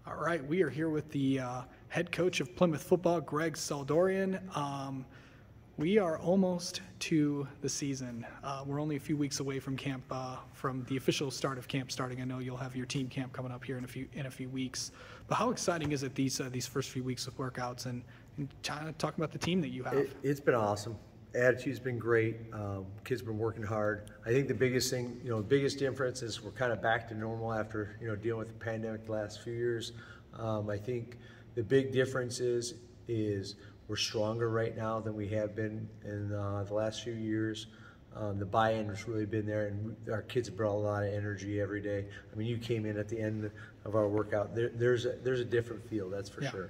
All right, we are here with the head coach of Plymouth football, Greg Souldourian. We are almost to the season. We're only a few weeks away from camp, from the official start of camp starting. I know you'll have your team camp coming up here in a few weeks. But how exciting is it these first few weeks of workouts and trying to talk about the team that you have? It's been awesome. Attitude's been great. Kids have been working hard. I think the biggest thing, the biggest difference is we're kind of back to normal after, dealing with the pandemic the last few years. I think the big difference is we're stronger right now than we have been in the last few years. The buy-in has really been there, and our kids have brought a lot of energy every day. I mean, you came in at the end of our workout. There's a different feel, that's for sure.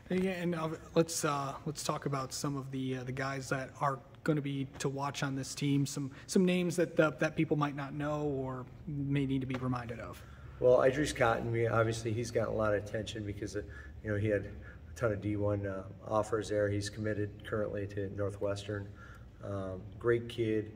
Yeah, and let's talk about some of the guys that are going to be to watch on this team. Some names that people might not know or may need to be reminded of. Well, Idris Cotton, obviously he's gotten a lot of attention because he had a ton of D1 offers there. He's committed currently to Northwestern. Great kid,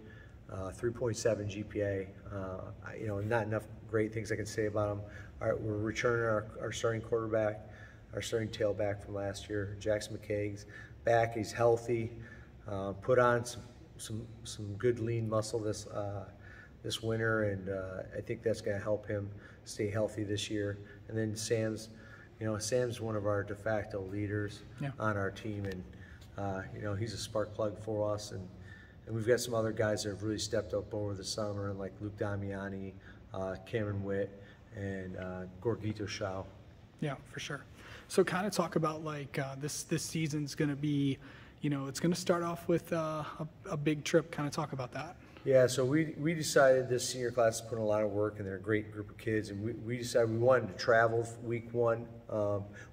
3.7 GPA. Not enough great things I can say about him. We're returning our starting quarterback. Our starting tailback from last year, Jackson McKaig's back. He's healthy. Put on some good lean muscle this winter, and I think that's going to help him stay healthy this year. And then Sam's one of our de facto leaders on our team, and he's a spark plug for us. And we've got some other guys that have really stepped up over the summer, like Luke Damiani, Cameron Witt, and Gorgito Shao. Yeah, for sure. So kind of talk about this season's going to be, it's going to start off with a big trip. Kind of talk about that. Yeah, so we decided this senior class is putting a lot of work, and they're a great group of kids, and we decided we wanted to travel week one,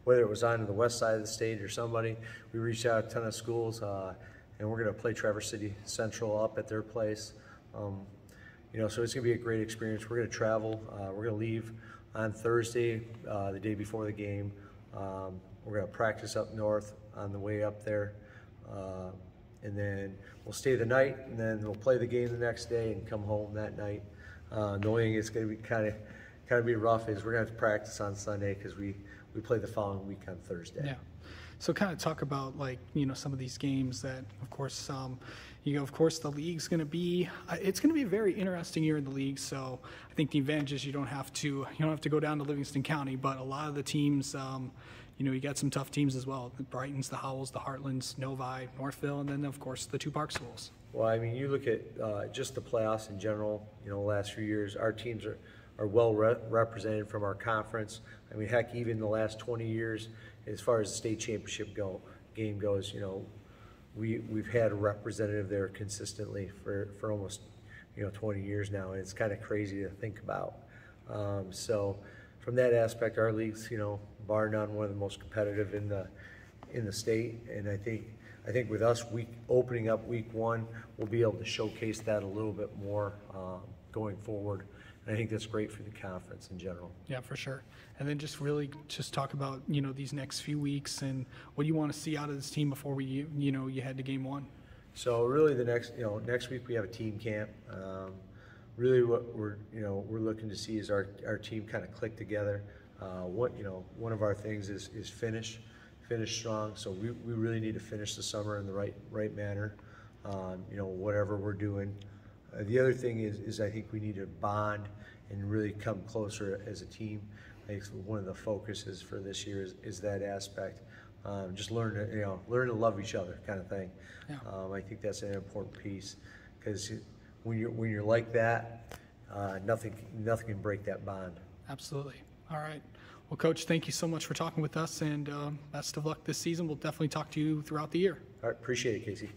whether it was on the west side of the state or somebody. We reached out to a ton of schools, and we're going to play Traverse City Central up at their place. So it's going to be a great experience. We're going to travel. We're going to leave on Thursday, the day before the game. We're going to practice up north on the way up there, and then we'll stay the night, and then we'll play the game the next day and come home that night. Knowing it's going to be kind of be rough is we're going to have to practice on Sunday because we play the following week on Thursday. Yeah. So kind of talk about some of these games that, of course, the league's going to be. It's going to be a very interesting year in the league. So I think the advantage is you don't have to go down to Livingston County, but a lot of the teams, you got some tough teams as well. The Brightons, the Howells, the Heartlands, Novi, Northville, and then of course the two park schools. Well, I mean, you look at just the playoffs in general. The last few years, our teams are well represented from our conference. I mean, heck, even the last 20 years, as far as the state championship game goes, we've had a representative there consistently for almost 20 years now, and it's kind of crazy to think about. So from that aspect, our league's bar none one of the most competitive in the state, and I think with us opening up week one, we'll be able to showcase that a little bit more going forward. And I think that's great for the conference in general. Yeah, for sure. And then just talk about these next few weeks and what you want to see out of this team before you head to game one. So really, the next week we have a team camp. Really, what we're looking to see is our team kind of click together. One of our things is finish strong. So we really need to finish the summer in the right manner. Whatever we're doing. The other thing is I think we need to bond and really come closer as a team. I think one of the focuses for this year is that aspect. Just learn to love each other, kind of thing. Yeah. I think that's an important piece because when you're like that, nothing can break that bond. Absolutely. All right. Well, Coach, thank you so much for talking with us, and best of luck this season. We'll definitely talk to you throughout the year. All right, appreciate it, Casey.